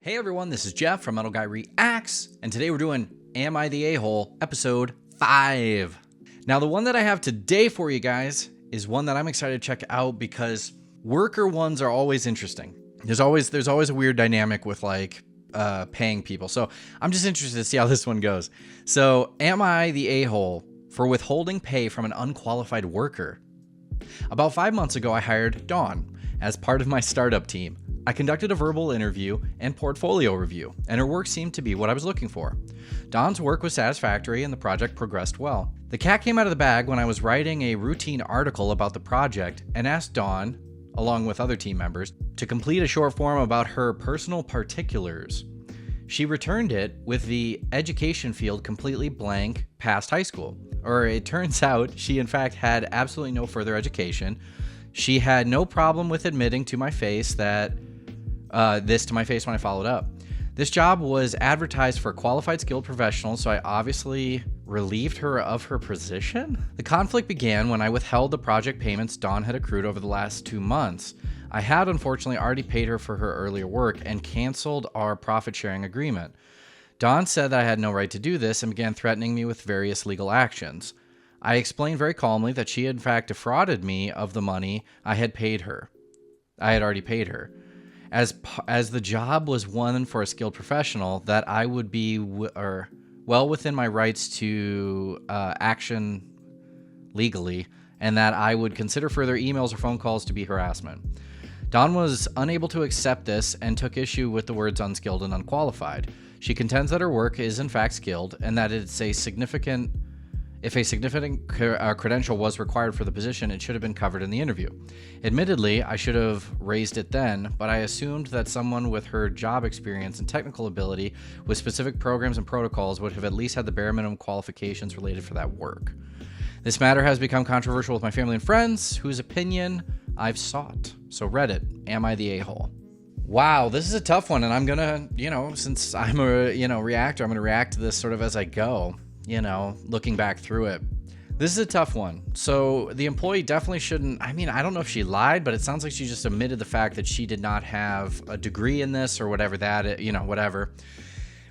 Hey everyone, this is Jeff from Metal Guy Reacts, and today we're doing Am I the A-Hole, episode 5. Now the one that I have today for you guys is one that I'm excited to check out because worker ones are always interesting. There's always a weird dynamic with paying people, so I'm just interested to see how this one goes. So, am I the a-hole for withholding pay from an unqualified worker? About 5 months ago, I hired Dawn as part of my startup team. I conducted a verbal interview and portfolio review, and her work seemed to be what I was looking for. Dawn's work was satisfactory and the project progressed well. The cat came out of the bag when I was writing a routine article about the project and asked Dawn, along with other team members, to complete a short form about her personal particulars. She returned it with the education field completely blank past high school. Or it turns out she in fact had absolutely no further education. She had no problem with admitting to my face that this to my face when I followed up. This job was advertised for qualified skilled professionals, so I obviously relieved her of her position. The conflict began when I withheld the project payments Dawn had accrued over the last 2 months. I had unfortunately already paid her for her earlier work and canceled our profit sharing agreement. Dawn said that I had no right to do this and began threatening me with various legal actions. I explained very calmly that she had in fact defrauded me of the money I had already paid her. As the job was one for a skilled professional, that I would be well within my rights to action legally, and that I would consider further emails or phone calls to be harassment. Dawn was unable to accept this and took issue with the words unskilled and unqualified. She contends that her work is in fact skilled and that if a significant credential was required for the position, it should have been covered in the interview. Admittedly, I should have raised it then, but I assumed that someone with her job experience and technical ability with specific programs and protocols would have at least had the bare minimum qualifications related for that work. This matter has become controversial with my family and friends, whose opinion I've sought. So Reddit, am I the a-hole? Wow, this is a tough one, and I'm gonna, since I'm a, reactor, I'm gonna react to this sort of as I go. Looking back through it. This is a tough one. So the employee definitely shouldn't, I don't know if she lied, but it sounds like she just admitted the fact that she did not have a degree in this or whatever that, whatever.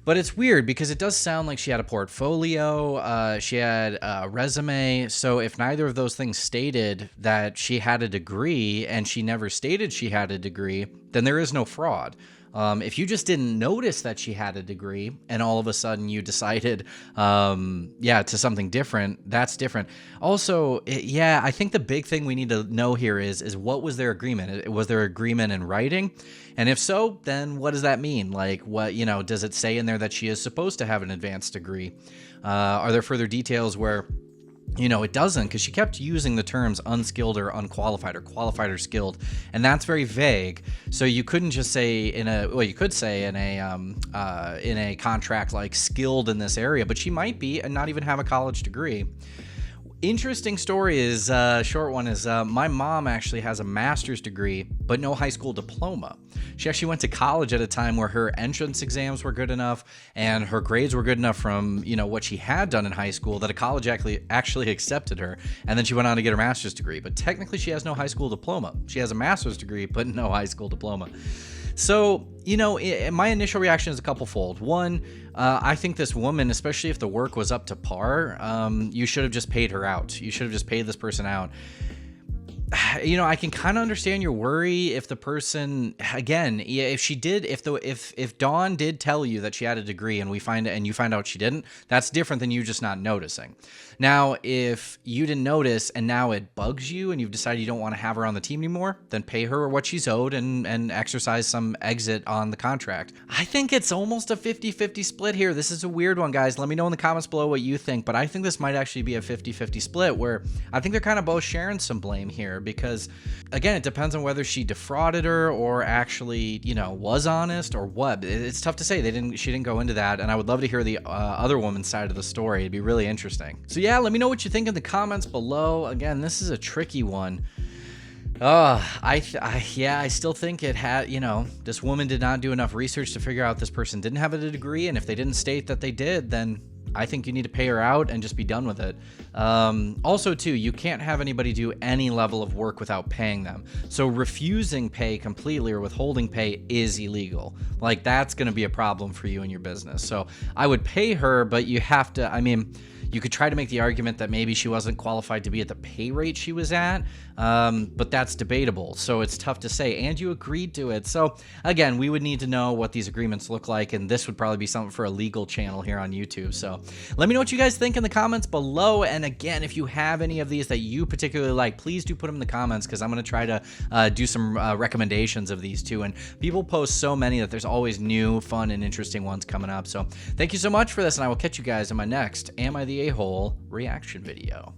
But it's weird because it does sound like she had a portfolio, she had a resume. So if neither of those things stated that she had a degree and she never stated she had a degree, then there is no fraud. If you just didn't notice that she had a degree and all of a sudden you decided, to something different, that's different. Also, I think the big thing we need to know here is what was their agreement? Was there agreement in writing? And if so, then what does that mean? Like what, does it say in there that she is supposed to have an advanced degree? Are there further details where it doesn't, because she kept using the terms unskilled or unqualified or qualified or skilled, and that's very vague. So you couldn't just say you could say in a contract like skilled in this area, but she might be and not even have a college degree. Interesting story is, short one is, my mom actually has a master's degree, but no high school diploma. She actually went to college at a time where her entrance exams were good enough and her grades were good enough from, what she had done in high school that a college actually accepted her. And then she went on to get her master's degree, but technically she has no high school diploma. She has a master's degree, but no high school diploma. So, my initial reaction is a couple fold. One, I think this woman, especially if the work was up to par, you should have just paid her out. You should have just paid this person out. I can kind of understand your worry if the person, again, if Dawn did tell you that she had a degree and you find out she didn't, that's different than you just not noticing. Now, if you didn't notice and now it bugs you and you've decided you don't want to have her on the team anymore, then pay her what she's owed and exercise some exit on the contract. I think it's almost a 50-50 split here. This is a weird one, guys. Let me know in the comments below what you think, but I think this might actually be a 50-50 split where I think they're kind of both sharing some blame here because, again, it depends on whether she defrauded her or actually, was honest or what. It's tough to say. She didn't go into that, and I would love to hear the other woman's side of the story. It'd be really interesting. So yeah, let me know what you think in the comments below. Again, this is a tricky one. I still think it had, this woman did not do enough research to figure out this person didn't have a degree, and if they didn't state that they did, then I think you need to pay her out and just be done with it. Also, too, you can't have anybody do any level of work without paying them. So refusing pay completely or withholding pay is illegal. Like, that's going to be a problem for you and your business. So I would pay her, but you have to, I mean, you could try to make the argument that maybe she wasn't qualified to be at the pay rate she was at, but that's debatable. So it's tough to say. And you agreed to it. So again, we would need to know what these agreements look like, and this would probably be something for a legal channel here on YouTube. So let me know what you guys think in the comments below. And again, if you have any of these that you particularly like, please do put them in the comments, because I'm going to try to do some recommendations of these too. And people post so many that there's always new, fun, and interesting ones coming up. So thank you so much for this, and I will catch you guys in my next Am I the A-Hole reaction video.